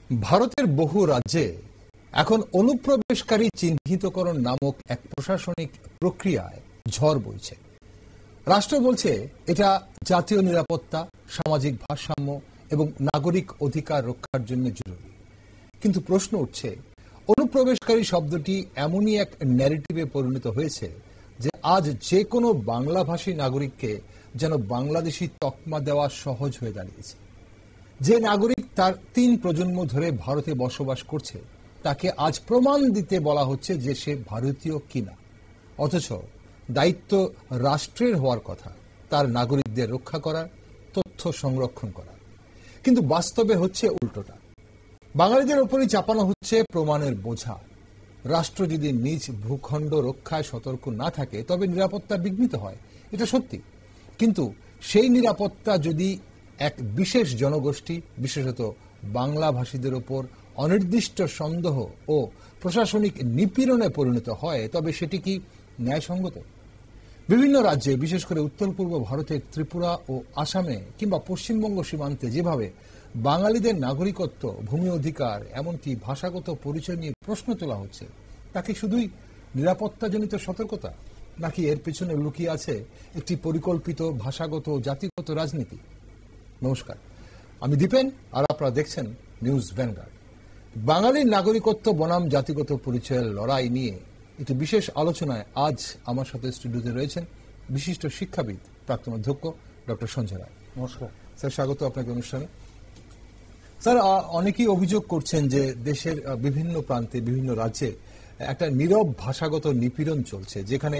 ভারতের বহু রাজ্যে এখন অনুপ্রবেশকারী চিহ্নিতকরণ নামক এক প্রশাসনিক প্রক্রিয়ায় ঝড় বইছে। রাষ্ট্র বলছে এটা জাতীয় নিরাপত্তা, সামাজিক ভারসাম্য এবং নাগরিক অধিকার রক্ষার জন্য জরুরি। কিন্তু প্রশ্ন উঠছে, অনুপ্রবেশকারী শব্দটি এমনই এক ন্যারেটিভে পরিণত হয়েছে যে আজ যে কোনো বাংলাভাষী নাগরিককে যেন বাংলাদেশি তকমা দেওয়া সহজ হয়ে দাঁড়িয়েছে। যে নাগরিক তার ৩ প্রজন্ম ধরে ভারতে বসবাস করছে তাকে আজ প্রমাণ দিতে বলা হচ্ছে যে সে ভারতীয় কিনা, অথচ দায়িত্ব রাষ্ট্রের হওয়ার কথা তার নাগরিকদের রক্ষা করার, তথ্য সংরক্ষণ করা। কিন্তু বাস্তবে হচ্ছে উল্টোটা। বাঙালিদের ওপরই চাপানো হচ্ছে প্রমাণের বোঝা। রাষ্ট্র যদি নিজ ভূখণ্ড রক্ষায় সতর্ক না থাকে তবে নিরাপত্তা বিঘ্নিত হয়, এটা সত্যি। কিন্তু সেই নিরাপত্তা যদি এক বিশেষ জনগোষ্ঠী, বিশেষত বাংলাভাষীদের ওপর অনির্দিষ্ট সন্দেহ ও প্রশাসনিক নিপীড়নে পরিণত হয় তবে সেটি কি ন্যায়সঙ্গত? বিভিন্ন রাজ্যে, বিশেষ করে উত্তর পূর্ব ভারতের ত্রিপুরা ও আসামে কিংবা পশ্চিমবঙ্গ সীমান্তে যেভাবে বাঙালিদের নাগরিকত্ব, ভূমি অধিকার, এমনকি ভাষাগত পরিচয় নিয়ে প্রশ্ন তোলা হচ্ছে, তা কি শুধুই নিরাপত্তাজনিত সতর্কতা, নাকি এর পেছনে লুকিয়ে আছে একটি পরিকল্পিত ভাষাগত ও জাতিগত রাজনীতি? নমস্কার, আমি দীপেন, আর আপনারা দেখছেন নিউজ ভ্যানগার্ড। বাঙালির নাগরিকত্ব বনাম জাতিগত পরিচয়ের লড়াই নিয়ে একটি বিশেষ আলোচনায় আজ আমার সাথে স্টুডিওতে রয়েছেন বিশিষ্ট শিক্ষাবিদ, প্রাক্তন অধ্যক্ষ ডক্টর সঞ্জয় রায়। নমস্কার স্যার, স্বাগত আপনাকে অনুষ্ঠানে। স্যার, অনেকেই অভিযোগ করছেন যে দেশের বিভিন্ন প্রান্তে, বিভিন্ন রাজ্যে একটা নীরব ভাষাগত নিপীড়ন চলছে, যেখানে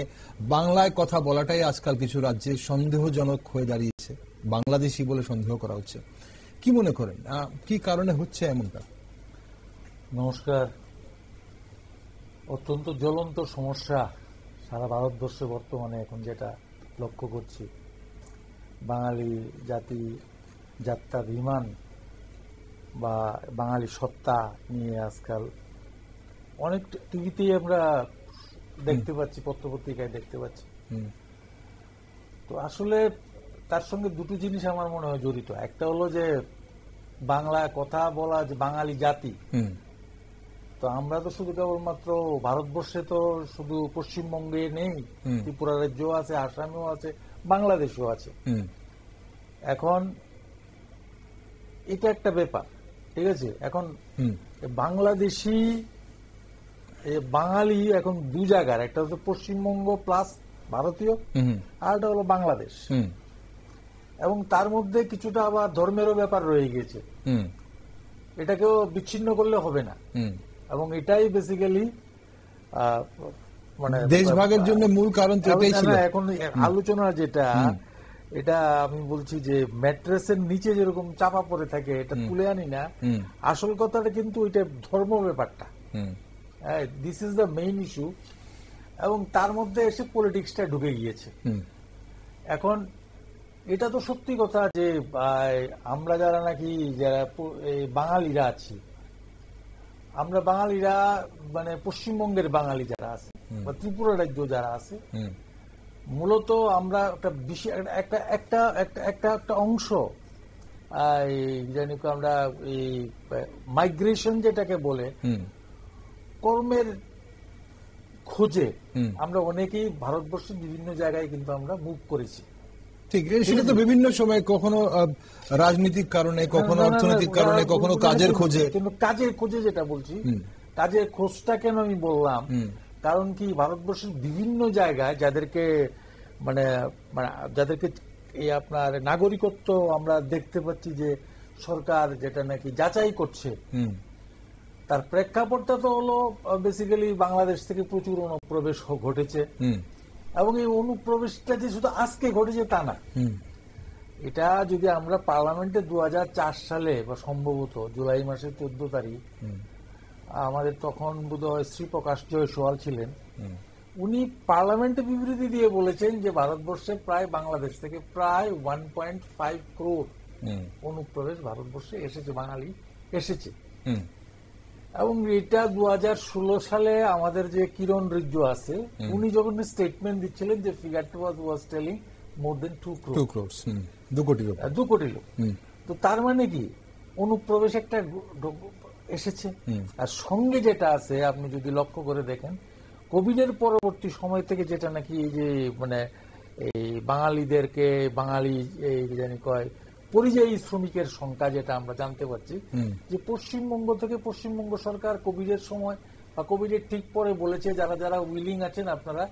বাংলায় কথা বলাটাই আজকাল কিছু রাজ্যে সন্দেহজনক হয়ে দাঁড়িয়েছে, বাংলাদেশি বলে সন্দেহ করা হচ্ছে। কি মনে করেন, কি কারণে হচ্ছে এমনটা? নমস্কার। অত্যন্ত জ্বলন্ত সমস্যা সারা ভারতবর্ষে বর্তমানে এখন যেটা লক্ষ্য করছি, বাঙালি জাতি, যাত্রাভিমান বা বাঙালি সত্তা নিয়ে আজকাল অনেক টিভিতেই আমরা দেখতে পাচ্ছি, পত্রপত্রিকায় দেখতে পাচ্ছি। তো আসলে তার সঙ্গে দুটো জিনিস আমার মনে হয় জড়িত। একটা হলো যে বাংলা কথা বলা, যে বাঙালি জাতি, তো আমরা তো শুধু কেবলমাত্র ভারতবর্ষে তো শুধু পশ্চিমবঙ্গে নেই, ত্রিপুরা রাজ্য আছে, আসামেও আছে, বাংলাদেশেও আছে। এখন এটা একটা ব্যাপার, ঠিক আছে। এখন বাংলাদেশি বাঙালি এখন দু জায়গার, একটা হচ্ছে পশ্চিমবঙ্গ প্লাস ভারতীয়, আর একটা হলো বাংলাদেশ, এবং তার মধ্যে কিছুটা আবার ধর্মেরও ব্যাপার রয়ে গেছে। এটাকেও বিচ্ছিন্ন করলে হবে না, এবং এটাই বেসিক্যালি মানে দেশভাগের জন্য মূল কারণ তো এটাই ছিল। এখন আলোচনা যেটা, এটা আমি বলছি যে ম্যাট্রেসের নিচে যেরকম চাপা পড়ে থাকে, এটা তুলে আনি না। আসল কথাটা কিন্তু এটা ধর্ম ব্যাপারটা, this is the main issue, এবং তার মধ্যে এসে পলিটিক্সটা ঢুকে গিয়েছে। এখন এটা তো সত্যি কথা যে আমরা যারা নাকি যারা বাঙালিরা আছি, আমরা বাঙালিরা মানে পশ্চিমবঙ্গের বাঙালি যারা আছে বা ত্রিপুরা রাজ্য যারা আছে, মূলত আমরা একটা বিশেষ একটা অংশ জানি আমরা এই মাইগ্রেশন যেটাকে বলে, কর্মের খোঁজে আমরা অনেকেই ভারতবর্ষের বিভিন্ন জায়গায় কিন্তু আমরা মুভ করেছি। ঠিক, সেটা তো বিভিন্ন সময়, কখনো রাজনৈতিক কারণে, কখনো অর্থনৈতিক কারণে, কখনো কাজের খোঁজে। কিন্তু কাজের খোঁজে যেটা বলছি, কাজের খোঁজটা কেন আমি বললাম, কারণ কি ভারতবর্ষের বিভিন্ন জায়গায় যাদেরকে মানে যাদেরকে এই আপনার নাগরিকত্ব আমরা দেখতে পাচ্ছি যে সরকার যেটা নাকি যাচাই করছে, তার প্রেক্ষাপটটা তো হলো বেসিক্যালি বাংলাদেশ থেকে প্রচুর অনুপ্রবেশ ঘটেছে, এবং এই অনুপ্রবেশটা যে শুধু আজকে ঘটেছে তা না। এটা যদি আমরা পার্লামেন্টে 2004 সালে বা সম্ভবত জুলাই মাসের 14 তারিখ, আমাদের তখন বোধহয় শ্রীপ্রকাশ জয়সওয়াল ছিলেন, উনি পার্লামেন্টে বিবৃতি দিয়ে বলেছেন যে ভারতবর্ষে প্রায় বাংলাদেশ থেকে প্রায় 1.5 crore অনুপ্রবেশ ভারতবর্ষে এসেছে, বাঙালি এসেছে। এবং এটা 2016 সালে আমাদের যে কিরণ রিজ্জু আছে, উনি যখন স্টেটমেন্ট দিচ্ছিলেন যে ফিগারটা was telling more then 2 crore, 2 কোটি লোক। তো তার মানে কি অনুপ্রবেশ একটা এসেছে। আর সঙ্গে যেটা আছে আপনি যদি লক্ষ্য করে দেখেন, কোভিডের পরবর্তী সময় থেকে যেটা নাকি এই যে মানে এই বাঙালিদেরকে বাঙালি এই জানি কয় পরিযায়ী শ্রমিকের সংখ্যা যেটা আমরা জানতে পারছি, যে পশ্চিমবঙ্গ থেকে পশ্চিমবঙ্গ সরকার কোভিডের সময় বা কোভিডের ঠিক পরে বলেছে যারা যারা উইলিং আছেন আপনারা,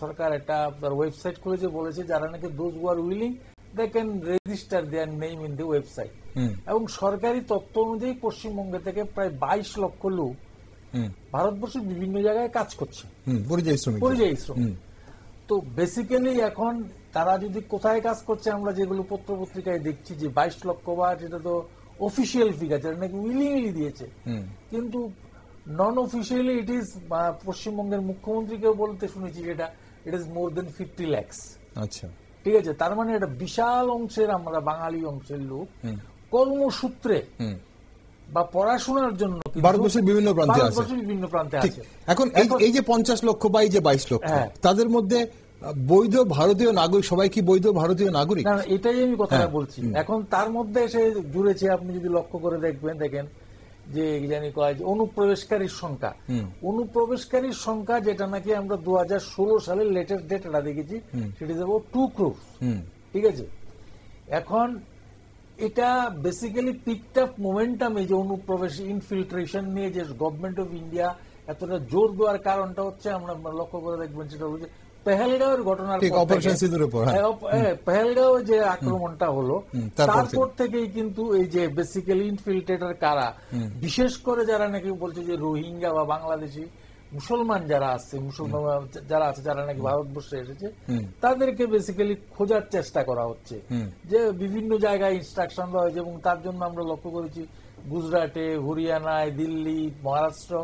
সরকার একটা ওয়েবসাইট খুলেছে, বলেছে যারা নাকি those who R willing they can register their name in the website, এবং সরকারি তথ্য অনুযায়ী পশ্চিমবঙ্গ থেকে প্রায় 22 লক্ষ লোক ভারতবর্ষের বিভিন্ন জায়গায় কাজ করছে, পরিযায়ী শ্রমিক। তো বেসিক্যালি এখন তারা যদি কোথায় কাজ করছে, আমরা যেগুলো পত্র পত্রিকায় দেখছি যে 22 লক্ষ, বা যেটা তো অফিসিয়াল ফিগার, যেটা নাকি উইলিংলি দিয়েছে, কিন্তু নন অফিসিয়ালি ইট ইজ, পশ্চিমবঙ্গের মুখ্যমন্ত্রীকেও বলতে শুনেছি যেটা it is more then 50 lakhs। আচ্ছা, ঠিক আছে, তার মানে একটা বিশাল অংশের আমরা বাঙালি অংশের লোক কর্মসূত্রে বা পড়াশোনার জন্য ভারতবর্ষের বিভিন্ন প্রান্তে আছে। এখন এই যে 50 লক্ষ বা এই যে 22 লক্ষ, তাদের মধ্যে বৈধ ভারতীয় নাগরিক, সবাই কি বৈধ ভারতীয় নাগরিক? না, এটাই আমি কথাটা বলছি। এখন তার মধ্যে এসে জুড়েছে, আপনি যদি লক্ষ্য করে দেখেন যে জানি কয় অনুপ্রবেশকারীর সংখ্যা যেটা নাকি আমরা 2016 সালের লেটেস্ট ডেটাটা দেখেছি, সেটা ইজ অ্যাবাউট 2 crore। ঠিক আছে, এখন এটা বেসিক্যালি পিকড আপ মোমেন্টাম, এই যে অনুপ্রবেশ ইনফিল্ট্রেশন নিয়ে যে গভর্নমেন্ট অফ ইন্ডিয়া এতটা জোর দেওয়ার কারণটা হচ্ছে, আমরা লক্ষ্য করে দেখবেন সেটা হলো যে পেহেলগাঁওয়ের ঘটনার পেহেলগাঁও যে আক্রমণটা হলো, তারপর থেকেই কিন্তু এই যে বেসিক্যালি ইনফিল্ট্রেটর কারা, বিশেষ করে যারা নাকি বলছে যে রোহিঙ্গা বা বাংলাদেশি মুসলমান যারা আছে, যারা নাকি ভারতবর্ষে এসেছে, তাদেরকে বেসিক্যালি খোঁজার চেষ্টা করা হচ্ছে, যে বিভিন্ন জায়গায় ইনস্ট্রাকশন দেওয়া হয়েছে। এবং তার জন্য আমরা লক্ষ্য করেছি গুজরাটে, হরিয়ানায়, দিল্লি, মহারাষ্ট্র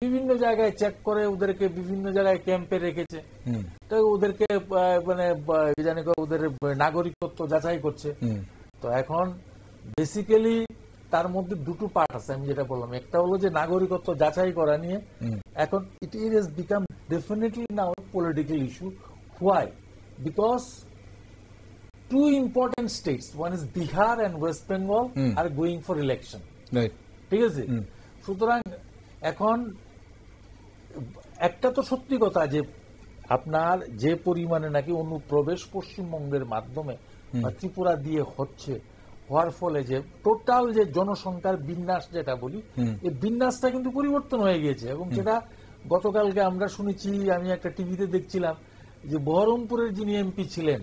বিভিন্ন জায়গায় চেক করে ওদেরকে বিভিন্ন জায়গায় ক্যাম্পে রেখেছে, তো ওদেরকে মানে জানি ওদের নাগরিকত্ব যাচাই করছে। তো এখন বেসিক্যালি তার মধ্যে দুটো পার্ট আছে, আমি যেটা বললাম, একটা হলো যে নাগরিকত্ব যাচাই করা নিয়ে, এখন it is become definitely now political issue. Why? Because two important states, one is Bihar and West Bengal, are going for election. ঠিক আছে, সুতরাং এখন একটা তো সত্যি কথা যে আপনার যে পরিমাণে নাকি অনুপ্রবেশ পশ্চিমবঙ্গের মাধ্যমে বা ত্রিপুরা দিয়ে হওয়ার ফলে যে টোটাল যে জনসংখ্যার বিন্যাস যেটা বলি, এই বিন্যাসটা কিন্তু পরিবর্তন হয়ে গিয়েছে। এবং সেটা গতকালকে আমরা শুনেছি, আমি একটা টিভিতে দেখছিলাম যে বহরমপুরের যিনি এমপি ছিলেন,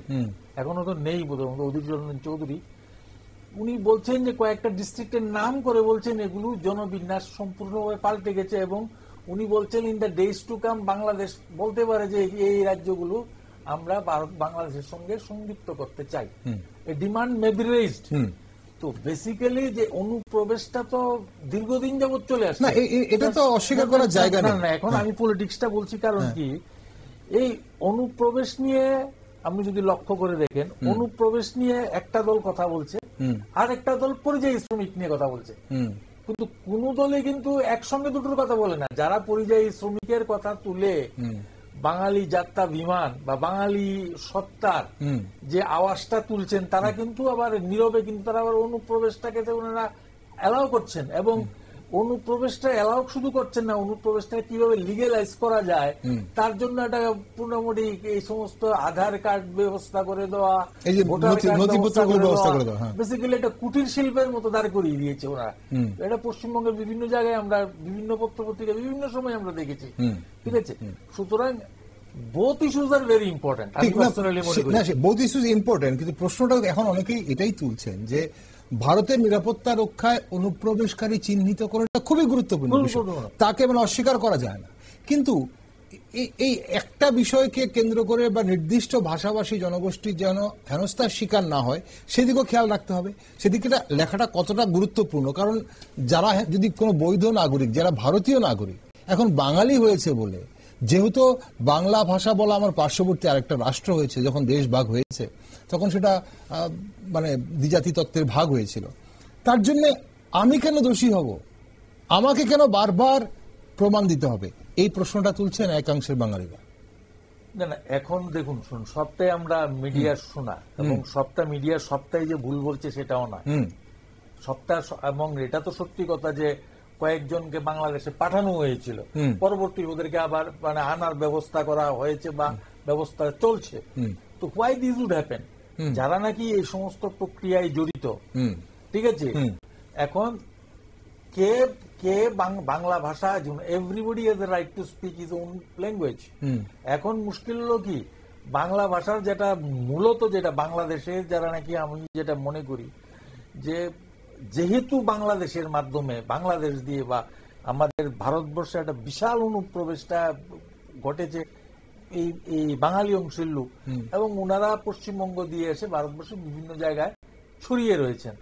এখনো তো নেই বোধহয়, অধীর রঞ্জন চৌধুরী, উনি বলছেন যে কয়েকটা ডিস্ট্রিক্টের নাম করে বলছেন এগুলো জনবিন্যাস সম্পূর্ণভাবে পাল্টে গেছে, এবং উনি বলছেন in the days to come Bangladesh বলতে পারে যে এই রাজ্যগুলো আমরা বাংলাদেশের সঙ্গে সংযুক্ত করতে চাই, এ ডিমান্ড মে বি রেইজড। তো বেসিক্যালি যে অনুপ্রবেশটা তো দীর্ঘদিন যাবত চলে আসছে, এটা তো অস্বীকার করার জায়গা না। এখন আমি পলিটিক্সটা বলছি, কারণ কি এই অনুপ্রবেশ নিয়ে আপনি যদি লক্ষ্য করে দেখেন, অনুপ্রবেশ নিয়ে একটা দল কথা বলছে, আর একটা দল পরিযায়ী শ্রমিক নিয়ে কথা বলছে, কিন্তু কোন দলে কিন্তু একসঙ্গে দুটোর কথা বলে না। যারা পরিযায়ী শ্রমিকের কথা তুলে বাঙালি যাত্রা বিমান বা বাঙালি সত্তার যে আওয়াজটা তুলছেন, তারা কিন্তু আবার নীরবে কিন্তু তারা আবার অনুপ্রবেশটাকে ওনারা অ্যালাউ করছেন, এবং অনুপ্রবেশটা অ্যালাউ শুধু করছেন না, অনুপ্রবেশটা কিভাবে লিগেলাইজ করা যায় তার জন্য একটা মোটামুটি এই সমস্ত আধার কার্ড ব্যবস্থা করে দেওয়া, বেসিক্যালি একটা কুটির শিল্পের মতো দাঁড় করিয়ে দিয়েছে ওরা। এটা পশ্চিমবঙ্গের বিভিন্ন জায়গায় আমরা বিভিন্ন পত্রপত্রিকা বিভিন্ন সময় আমরা দেখেছি। ঠিক আছে, সুতরাং both issues are very important. both issues important, কিন্তু প্রশ্নটা এখন অনেকেই এটাই তুলছেন যে ভারতের নিরাপত্তা রক্ষায় অনুপ্রবেশকারী চিহ্নিত করাটা খুবই গুরুত্বপূর্ণ বিষয়, তাকে মানে অস্বীকার করা যায় না। কিন্তু এই একটা বিষয়কে কেন্দ্র করে বা নির্দিষ্ট ভাষাভাষী জনগোষ্ঠী যেন হেনস্থার শিকার না হয় সেদিকেও খেয়াল রাখতে হবে। সেদিকে লেখাটা কতটা গুরুত্বপূর্ণ, কারণ যারা যদি কোনো বৈধ নাগরিক, যারা ভারতীয় নাগরিক, এখন বাঙালি হয়েছে বলে, যেহেতু বাংলা ভাষা বলা আমার পার্শ্ববর্তী আরেকটা রাষ্ট্র হয়েছে, যখন দেশ ভাগ হয়েছে তখন সেটা মানে দ্বিজাতি তত্ত্বের ভাগ হয়েছিল, তার জন্য আমি কেন দোষী হব, আমাকে কেন বারবার প্রমাণ দিতে হবে, এই প্রশ্নটা তুলছেন একাংশের বাঙালিরা। না, এখন দেখুন, সবটাই আমরা মিডিয়ার শোনা, এবং সবটা মিডিয়ার সবটাই যে ভুল বলছে সেটাও না। এবং এটা তো সত্যি কথা যে কয়েকজনকে বাংলাদেশে পাঠানো হয়েছিল, পরবর্তী ওদেরকে আবার মানে আনার ব্যবস্থা করা হয়েছে বা ব্যবস্থা চলছে। তো হোয়াই দিস উড হ্যাপেন, যারা নাকি এই সমস্ত প্রক্রিয়ায় জড়িত, ঠিক আছে, এখন কে কে বাংলা ভাষা, everybody has the right to speak his own language. এখন মুশকিল হলো কি, বাংলা ভাষার যেটা মূলত যেটা বাংলাদেশের যারা নাকি, আমি যেটা মনে করি যে যেহেতু বাংলাদেশের মাধ্যমে বাংলাদেশ দিয়ে বা আমাদের ভারতবর্ষে একটা বিশাল অনুপ্রবেশটা ঘটেছে এই বাঙালি অংশের লোক, এবং ওনারা পশ্চিমবঙ্গ দিয়ে এসে ভারতবর্ষের বিভিন্ন জায়গায় ছড়িয়ে রয়েছেন।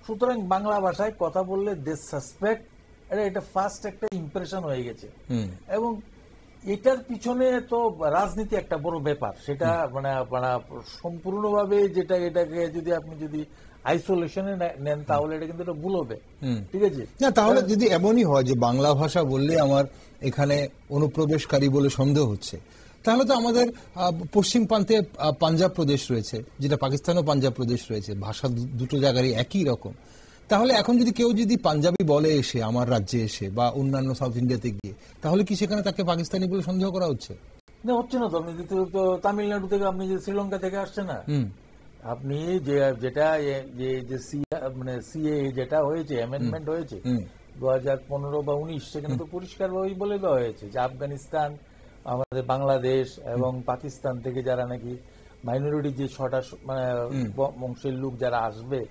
সুতরাং বাংলা ভাষায় কথা বললে দে সাসপেক্ট, এটা ফার্স্ট একটা ইমপ্রেশন হয়ে গেছে। এবং এটার পিছনে তো রাজনীতি একটা বড় ব্যাপার, সেটা মানে সম্পূর্ণভাবে যেটা এটাকে যদি আপনি যদি আইসোলেশনে নেন তাহলে এটা কিন্তু এটা ভুল হবে, ঠিক আছে না? তাহলে যদি এমনই হয় যে বাংলা ভাষা বললে আমার এখানে অনুপ্রবেশকারী বলে সন্দেহ হচ্ছে, তাহলে তো আমাদের পশ্চিম প্রান্তে পাঞ্জাব প্রদেশ রয়েছে, যেটা পাকিস্তানও পাঞ্জাব প্রদেশ রয়েছে, ভাষা দুটো জায়গারই একই রকম। তাহলে এখন যদি কেউ যদি পাঞ্জাবি বলে এসে আমার রাজ্যে এসে বা অন্যান্য সাউথ ইন্ডিয়াতে গিয়ে, তাহলে কি সেখানে তাকে পাকিস্তানি বলে সন্দেহ করা হচ্ছে? না, হচ্ছে না তো। আপনি তো তামিলনাড়ু থেকে, আপনি যে শ্রীলঙ্কা থেকে আসছে না, আপনি যেটা মানে সিএ যেটা হয়েছে, অ্যামেন্ডমেন্ট হয়েছে 2015 বা 19, সেখানে তো পরিষ্কারভাবেই বলে দেওয়া হয়েছে যে আফগানিস্তান, আমাদের বাংলাদেশ এবং পাকিস্তান থেকে যারা নাকি মাইনরিটি যে 6টা মানে বংশের লোক যারা আসবে,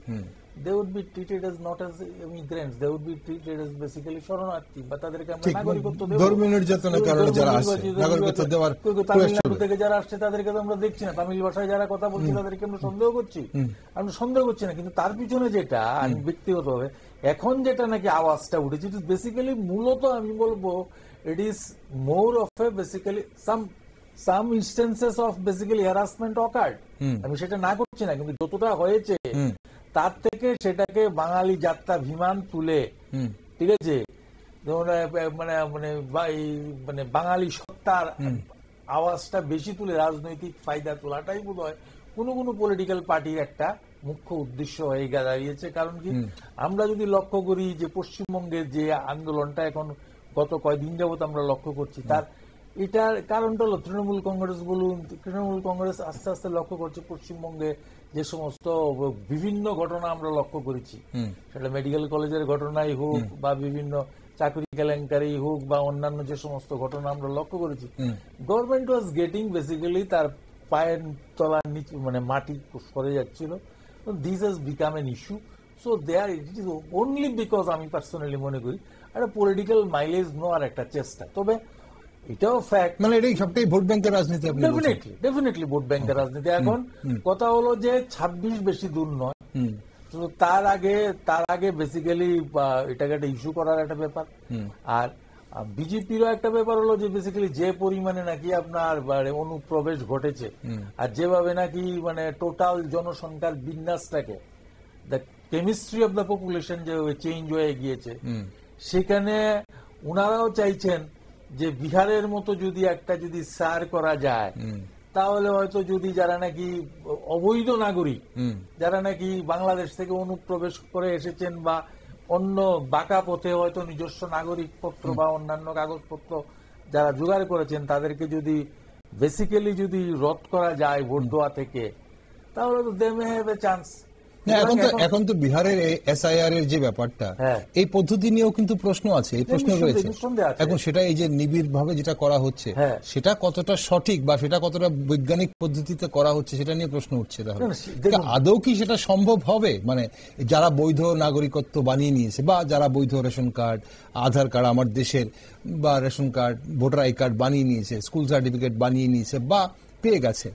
they would be treated as not as immigrants, they would be treated as basically শরণার্থী, বা তাদেরকে আমরা নাগরিকত্ব দেব। ধর্মীয় নির্যাতনের কারণে যারা আসে নাগরিকত্ব দেওয়ার তামিলনাড়ু থেকে যারা আসছে তাদেরকে তো আমরা দেখছি না, তামিল ভাষায় যারা কথা বলছে তাদেরকে আমরা সন্দেহ করছি, আমরা সন্দেহ করছি না। কিন্তু তার পিছনে যেটা আমি ব্যক্তিগতভাবে এখন যেটা নাকি আওয়াজটা উঠেছে, ইট ইজ বেসিক্যালি, মূলত আমি বলবো it is more of A basically some instances of basically harassment occurred. আমি সেটা না করছি না, কিন্তু যতটা হয়েছে তার থেকে সেটাকে বাঙালি যাত্রা বিমান তুলে, ঠিক আছে, মানে মানে মানে বাঙালি সত্তার আওয়াজটা বেশি তুলে রাজনৈতিক ফায়দা তোলাটাই বোধ হয় কোন কোন পলিটিক্যাল পার্টির একটা মুখ্য উদ্দেশ্য হয়ে দাঁড়িয়েছে। কারণ কি, আমরা যদি লক্ষ্য করি যে পশ্চিমবঙ্গের যে আন্দোলনটা এখন গত কয়েকদিন যাবত আমরা লক্ষ্য করছি, তার এটার কারণটা হলো তৃণমূল কংগ্রেস বলুন, তৃণমূল কংগ্রেস আস্তে আস্তে লক্ষ্য করছে পশ্চিমবঙ্গে যে সমস্ত বিভিন্ন ঘটনা আমরা লক্ষ্য করেছি, সেটা মেডিকেল কলেজের ঘটনাই হোক বা বিভিন্ন চাকরি কেলেঙ্কারি হোক বা অন্যান্য যে সমস্ত ঘটনা আমরা লক্ষ্য করেছি, গভর্নমেন্ট ওয়াজ গেটিং বেসিক্যালি তার পায়ের তলার নিচে মানে মাটি সরে যাচ্ছিল। This has become an issue. So there it is only because, আমি পার্সোনালি মনে করি একটা পলিটিক্যাল মাইলেজ নেওয়ার একটা চেষ্টা। তবে এটাও ফ্যাক্ট, মানে এটাই সবটাই ভোট ব্যাংকের রাজনীতি। ডেফিনেটলি ভোট ব্যাংকের রাজনীতি। এখন কথা হলো যে 26 বেশি দূর নয়, তো তার আগে বেসিক্যালি এটাকে একটা ইস্যু করার একটা ব্যাপার। আর বিজেপিরও একটা ব্যাপার হলো যে বেসিক্যালি যে পরিমাণে নাকি আপনার অনুপ্রবেশ ঘটেছে আর যেভাবে নাকি মানে টোটাল জনসংখ্যার বিন্যাসটাকে, the chemistry of the population যেভাবে চেঞ্জ হয়ে গিয়েছে, সেখানে ওনারাও চাইছেন যে বিহারের মতো যদি একটা যদি সার করা যায়, তাহলে হয়তো যদি যারা নাকি অবৈধ নাগরিক, যারা নাকি বাংলাদেশ থেকে অনুপ্রবেশ করে এসেছেন বা অন্য বাঁকা পথে হয়তো নিজস্ব নাগরিকপত্র বা অন্যান্য কাগজপত্র যারা জোগাড় করেছেন, তাদেরকে যদি বেসিক্যালি যদি রদ করা যায় ভোট দেওয়া থেকে, তাহলে তো দে মে হ্যাভ এ চান্স। এখন তো বিহারের এসআইআর এর যে ব্যাপারটা, এই পদ্ধতি নিয়েও কিন্তু প্রশ্ন আছে, এই প্রশ্ন রয়েছে এখন। সেটা এই যে নিবিড় ভাবে যেটা করা হচ্ছে, সেটা কতটা সঠিক বা সেটা কতটা বৈজ্ঞানিক পদ্ধতিতে করা হচ্ছে, সেটা নিয়ে প্রশ্ন উঠছে। তাহলে আদৌ কি সেটা সম্ভব হবে? মানে যারা বৈধ নাগরিকত্ব বানিয়ে নিয়েছে বা যারা বৈধ রেশন কার্ড, আধার কার্ড আমার দেশের বা ration card, voter I card বানিয়ে নিয়েছে, স্কুল সার্টিফিকেট বানিয়ে নিয়েছে বা পেয়ে গেছে,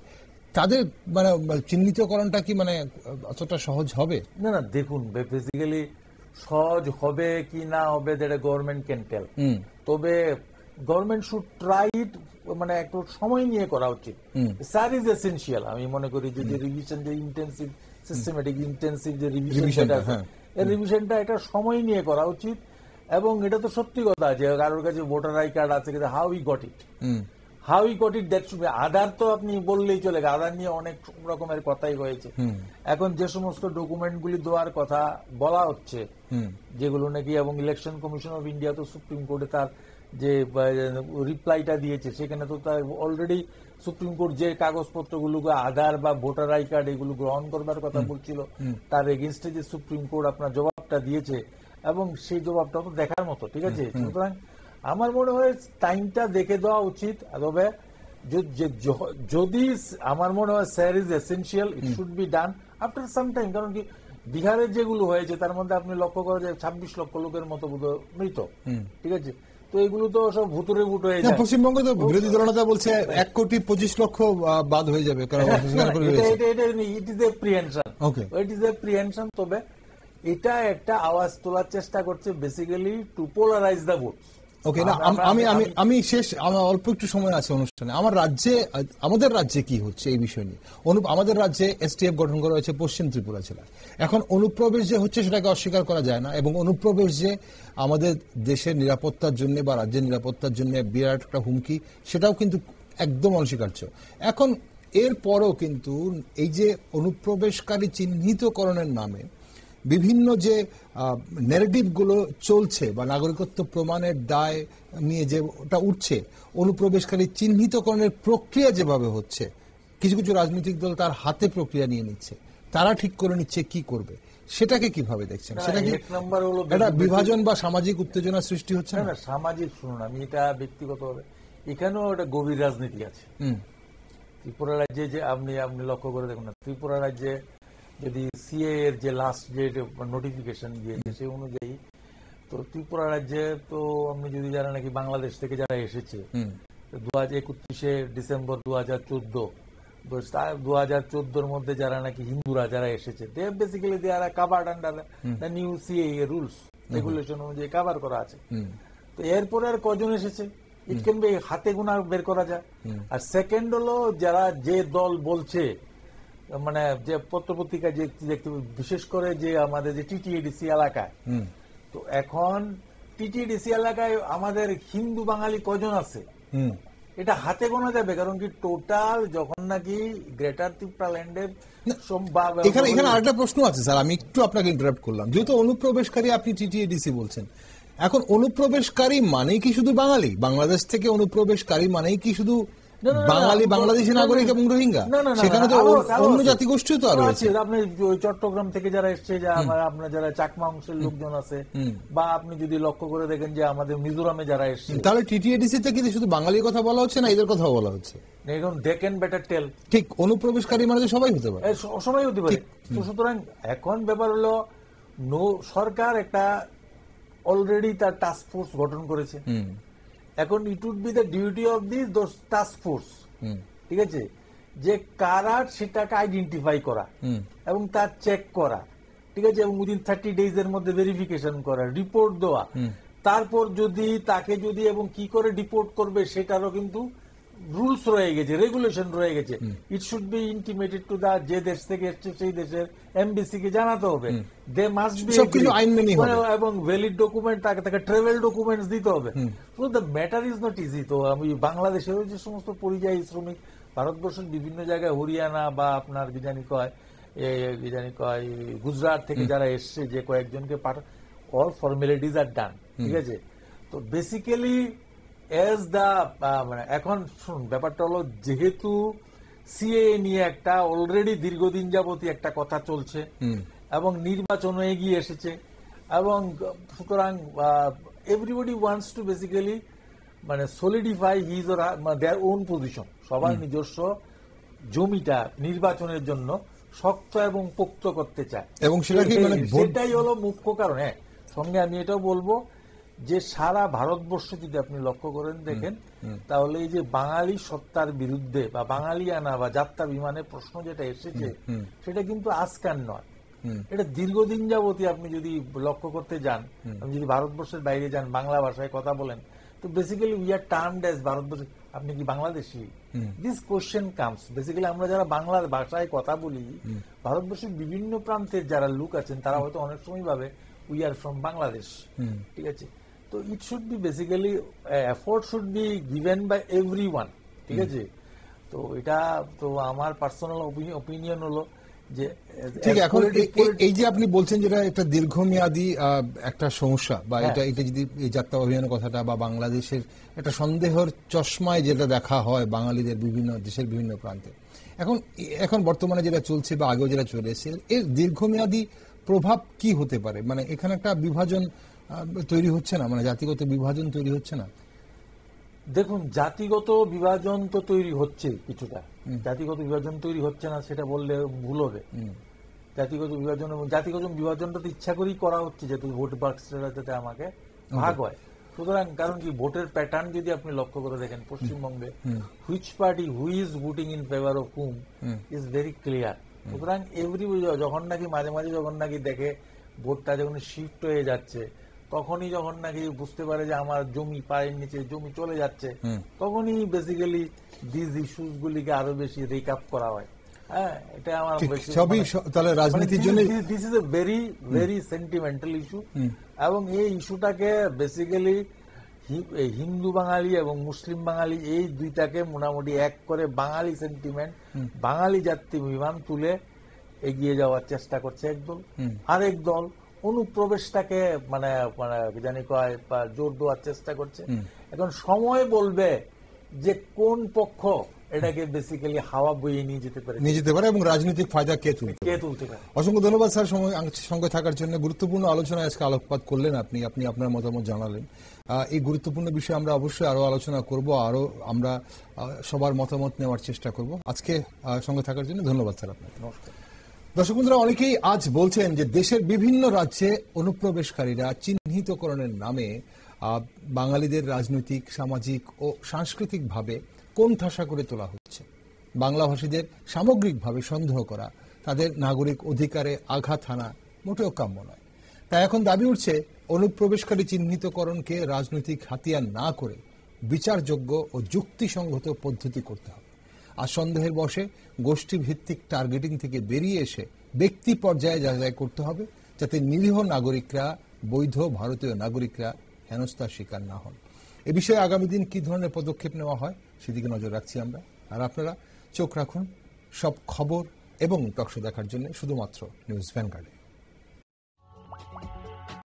তাদের মানে চিহ্নিতকরণটা কি মানে অতটা সহজ হবে? না না, দেখুন, বেসিক্যালি সহজ হবে কি না হবে দ্যাট গভর্নমেন্ট ক্যান টেল। তবে গভর্নমেন্ট শুড ট্রাই ইট, মানে একটু সময় নিয়ে করা উচিত। Sir is essential. আমি মনে করি যে রিভিশন, যে ইন্টেন্সিভ সিস্টেমেটিক ইন্টেন্সিভ যে রিভিশনটা, এই রিভিশনটা এটা সময় নিয়ে করা উচিত। এবং এটা তো সত্যি কথা যে কারোর কাছে ভোটার আই কার্ড আছে, কিন্তু how he got it, how he got it that should be. Aadhaar তো আপনি বললেই চলে, আধার নিয়ে অনেক রকমের কথাই হয়েছে। এখন যে সমস্ত ডকুমেন্টগুলি দেওয়ার কথা বলা হচ্ছে, যেগুলো নাকি, এবং ইলেকশন কমিশন অফ ইন্ডিয়া তো সুপ্রিম কোর্টে তার যে রিপ্লাইটা দিয়েছে, সেখানে তো তার অলরেডি সুপ্রিম কোর্ট যে কাগজপত্রগুলো আধার বা ভোটার আই কার্ড এগুলো গ্রহণ করবার কথা বলছিল, তার এগেনস্টে যে সুপ্রিম কোর্ট আপনার জবাবটা দিয়েছে, এবং সেই জবাবটা তো দেখার মতো। ঠিক আছে, সুতরাং আমার মনে হয় টাইমটা দেখে দেওয়া উচিত। তবে যদি আমার মনে হয় sir is essential, it should be done after some time. কারণ কি, বিহারের যেগুলো হয়েছে তার মধ্যে আপনি লক্ষ্য করা যায় 26 লক্ষ লোকের মতো মৃত। ঠিক আছে, তো এগুলো তো সব ভুতুরে ভুট হয়ে যায়। পশ্চিমবঙ্গ তো বিরোধী দলনেতা বলছে 1,25,00,000 বাদ হয়ে যাবে। It is apprehension, it is apprehension. তবে এটা একটা আওয়াজ তোলার চেষ্টা করছে basically to polarise the votes. Okay, না আমি শেষ, আমার অল্প একটু সময় আছে অনুষ্ঠানে। আমাদের রাজ্যে কি হচ্ছে এই বিষয় নিয়ে? আমাদের রাজ্যে এসটিএফ গঠন করা হয়েছে পশ্চিম ত্রিপুরা জেলায়। এখন অনুপ্রবেশ যে হচ্ছে সেটাকে অস্বীকার করা যায় না, এবং অনুপ্রবেশ যে আমাদের দেশের নিরাপত্তার জন্য বা রাজ্যের নিরাপত্তার জন্য বিরাট একটা হুমকি, সেটাও কিন্তু একদম অনস্বীকার্য। এখন এরপরও কিন্তু এই যে অনুপ্রবেশকারী চিহ্নিতকরণের নামে বিভিন্ন যে ন্যারেটিভগুলো চলছে বা নাগরিকত্ব প্রমাণের দায় নিয়ে যে ওটা উঠছে, অনুপ্রবেশকারী চিহ্নিতকরণের প্রক্রিয়া যেভাবে হচ্ছে, কিছু কিছু রাজনৈতিক দল তার হাতে প্রক্রিয়া নিয়ে নিচ্ছে, তারা ঠিক করে নিচ্ছে কি করবে, সেটাকে কিভাবে দেখছেন? সেটা কি একটা বিভাজন বা সামাজিক উত্তেজনা সৃষ্টি হচ্ছে? না, সামাজিক, শুনুন, আমি এটা ব্যক্তিগতভাবে, এখানেও একটা গভীর রাজনীতি আছে। ত্রিপুরা রাজ্যে যে আপনি লক্ষ্য করে দেখুন না, ত্রিপুরা রাজ্যে যদি সিএ এর যে লাস্ট যে নোটিফিকেশন দিয়েছে সেই অনুযায়ী, তো ত্রিপুরা রাজ্যে তো আপনি যদি যারা নাকি বাংলাদেশ থেকে যারা এসেছে 31শে ডিসেম্বর 2014 মধ্যে যারা নাকি হিন্দুরা যারা এসেছে, they basically they are covered under the new CA rules regulation অনুযায়ী কাভার করা আছে। তো এরপরে আর কজন এসেছে ইট ক্যান বি হাতে গোনা বের করা যায়। আর সেকেন্ড হলো, যারা যে দল বলছে, মানে যে পত্রপত্রিকা যে দেখতে, বিশেষ করে যে আমাদের যে টিটিএডিসি এলাকায়, তো এখন টিটিএডিসি এলাকায় আমাদের হিন্দু বাঙালি কজন আছে এটা হাতে গোনা যাবে। কারণ কি, টোটাল যখন নাকি গ্রেটার ত্রিপুরা ল্যান্ডের এখানে আরেকটা প্রশ্ন আছে স্যার, আমি একটু আপনাকে ইন্টারাপ্ট করলাম। যেহেতু অনুপ্রবেশকারী আপনি টিটিএডিসি বলছেন, এখন অনুপ্রবেশকারী মানেই কি শুধু বাঙালি? বাংলাদেশ থেকে অনুপ্রবেশকারী মানেই কি শুধু বাঙালি, বাংলাদেশি নাগরিক এবং রোহিঙ্গা? সেখানে তো অন্য জাতিগোষ্ঠীও তো আরো আছে। আপনি চট্টগ্রাম থেকে যারা এসছে, আপনার যারা চাকমা অংশের লোকজন আছে, বা আপনি যদি লক্ষ্য করে দেখেন যে আমাদের মিজোরামে যারা এসছে, তাহলে টিটিএডিসি তে কি শুধু বাঙালির কথা বলা হচ্ছে না, এদের কথা বলা হচ্ছে? এখন দে ক্যান বেটার টেল। ঠিক, অনুপ্রবেশকারী মানে সবাই হতে পারে, সবাই হতে পারে। সুতরাং এখন ব্যাপার হলো, সরকার একটা অলরেডি তার টাস্ক ফোর্স গঠন করেছে। এখন it would be the duty of those task force, ঠিক আছে, যে কারা সেটাকে আইডেন্টিফাই করা এবং তার চেক করা, ঠিক আছে, এবং উইদিন 30 days এর মধ্যে ভেরিফিকেশন করা, রিপোর্ট দেওয়া। তারপর যদি তাকে যদি এবং কি করে রিপোর্ট করবে সেটারও কিন্তু রুলস রয়ে গেছে, রেগুলেশন রয়ে গেছে। It should be intimated to the, যে দেশ থেকে এসছে সেই দেশের এমবিসি কে জানাতে হবে, দে মাস্ট বি, এবং ভ্যালিড ডকুমেন্ট, তাকে ট্রাভেল ডকুমেন্টস দিতে হবে। তো the matter is not easy. তো আমি বাংলাদেশেরও যে সমস্ত পরিযায়ী শ্রমিক ভারতবর্ষের বিভিন্ন জায়গায়, হরিয়ানা বা আপনার কি জানি কয় গুজরাট থেকে যারা এসছে, যে কয়েকজনকে অল ফর্মালিটিজ আর ডান, ঠিক আছে। তো বেসিক্যালি এজ দা, মানে এখন শুনুন, ব্যাপারটা হলো, যেহেতু সিএএ নিয়ে একটা অলরেডি দীর্ঘদিন যাবতই একটা কথা চলছে এবং নির্বাচনও এগিয়ে এসেছে, এবং সুতরাং এভরিবডি ওয়ান্টস টু বেসিক্যালি মানে solidify his or their own position. সবার নিজস্ব জমিটা নির্বাচনের জন্য শক্ত এবং পোক্ত করতে চায়, এবং সেটাই হলো মুখ্য কারণ। হ্যাঁ, সঙ্গে আমি এটাও বলবো যে সারা ভারতবর্ষ যদি আপনি লক্ষ্য করেন দেখেন, তাহলে এই যে বাঙালি সত্তার বিরুদ্ধে বা বাঙালিয়ানা বা যাত্রা বিমানের প্রশ্ন যেটা এসেছে, সেটা কিন্তু আজকাল নয়, এটা দীর্ঘদিন যাবতই আপনি যদি লক্ষ্য করতে যান, আপনি যদি ভারতবর্ষের বাইরে যান, বাংলা ভাষায় কথা বলেন, তো basically we are termed as Bharatvarsha, আপনি কি Bangladeshi? This question comes basically, আমরা যারা বাংলা ভাষায় কথা বলি, ভারতবর্ষের বিভিন্ন প্রান্তের যারা লোক আছেন, তারা হয়তো অনেক সময় ভাবে উই আর ফ্রম বাংলাদেশ, ঠিক আছে। তো ইট should B basically, effort should be given by everyone ঠিক আছে। তো এটা তো আমার পার্সোনাল ওপিনিয়ন হলো যে ঠিক। এখন এই যে আপনি বলছেন যেটা একটা দীর্ঘমেয়াদী একটা সমস্যা বা এটা যদি এই যাত্রা অভিযানের কথাটা বা বাংলাদেশের একটা সন্দেহের চশমায় যেটা দেখা হয় বাঙালিদের বিভিন্ন দেশের বিভিন্ন প্রান্তে, এখন বর্তমানে যেটা চলছে বা আগেও যেটা চলে এসেছে, এর দীর্ঘমেয়াদী প্রভাব কি হতে পারে? মানে এখানে একটা বিভাজন তৈরি হচ্ছে না, মানে জাতিগত বিভাজন তৈরি হচ্ছে না? দেখুন, জাতিগত বিভাজন তো তৈরি হচ্ছে কিছুটা। জাতিগত বিভাজন তৈরি হচ্ছে না সেটা বললে ভুল হবে। জাতিগত বিভাজন এবং জাতিগত বিভাজনটা তো ইচ্ছা করেই করা হচ্ছে যাতে ভোট বাক্সটা যাতে আমাকে ভাগ হয়। সুতরাং কারণ কি, ভোটের প্যাটার্ন যদি আপনি লক্ষ্য করে দেখেন পশ্চিমবঙ্গে, which party who is voting in favour of whom is very clear. সুতরাং যখন নাকি মাঝে মাঝে যখন নাকি দেখে ভোটটা যখন শিফট হয়ে যাচ্ছে, তখনই যখন নাকি বুঝতে পারে যে আমার জমি পায়ের নিচে জমি চলে যাচ্ছে, তখনই বেসিক্যালি দিস ইস্যুস গুলিকে আরো বেশি রিক আপ করা হয়। হ্যাঁ, এটা আমার সবই তাহলে রাজনীতির জন্য this is a very very sentimental issue. এবং এই ইস্যুটাকে বেসিক্যালি হিন্দু বাঙালি এবং মুসলিম বাঙালি এই দুইটাকে মোটামুটি এক করে বাঙালি সেন্টিমেন্ট, বাঙালি জাতীয়াভিমান তুলে এগিয়ে যাওয়ার চেষ্টা করছে একদল। আরেক দল অনুপ্রবেশটাকে মানে জানি কয় বা জোর দেওয়ার চেষ্টা করছে। এখন সময় বলবে যে কোন পক্ষ এটাকে বেসিক্যালি হাওয়া বইয়ে নিয়ে যেতে পারে এবং রাজনৈতিক ফায়দা কে তুলতে পারে। অসংখ্য ধন্যবাদ স্যার সঙ্গে থাকার জন্য। গুরুত্বপূর্ণ আলোচনায় আজকে আলোকপাত করলেন আপনি আপনার মতামত জানালেন। এই গুরুত্বপূর্ণ বিষয়ে আমরা অবশ্যই আরো আলোচনা করব, আরো আমরা সবার মতামত নেওয়ার চেষ্টা করব। আজকে সঙ্গে থাকার জন্য ধন্যবাদ স্যার আপনাকে। নমস্কার। দর্শক বন্ধুরা, অনেকেই আজ বলছেন যে দেশের বিভিন্ন রাজ্যে অনুপ্রবেশকারীরা চিহ্নিতকরণের নামে বাঙালিদের রাজনৈতিক, সামাজিক ও সাংস্কৃতিকভাবে কোণঠাসা করে তোলা হচ্ছে। বাংলাভাষীদের সামগ্রিকভাবে সন্দেহ করা, তাদের নাগরিক অধিকারে আঘাত হানা মোটেও কাম্য নয়। তাই এখন দাবি উঠছে অনুপ্রবেশকারী চিহ্নিতকরণকে রাজনৈতিক হাতিয়ার না করে বিচারযোগ্য ও যুক্তিসঙ্গত পদ্ধতি করতে হবে। আর সন্দেহের বশে গোষ্ঠীভিত্তিক টার্গেটিং থেকে বেরিয়ে এসে ব্যক্তি পর্যায়ে যাচাই করতে হবে, যাতে নিরীহ নাগরিকরা, বৈধ ভারতীয় নাগরিকরা হেনস্থার শিকার না হন। এ বিষয়ে আগামী দিন কি ধরনের পদক্ষেপ নেওয়া হয় সেদিকে নজর রাখছি আমরা। আর আপনারা চোখ রাখুন সব খবর এবং টকশো দেখার জন্য শুধুমাত্র নিউজ ভ্যানগার্ডে।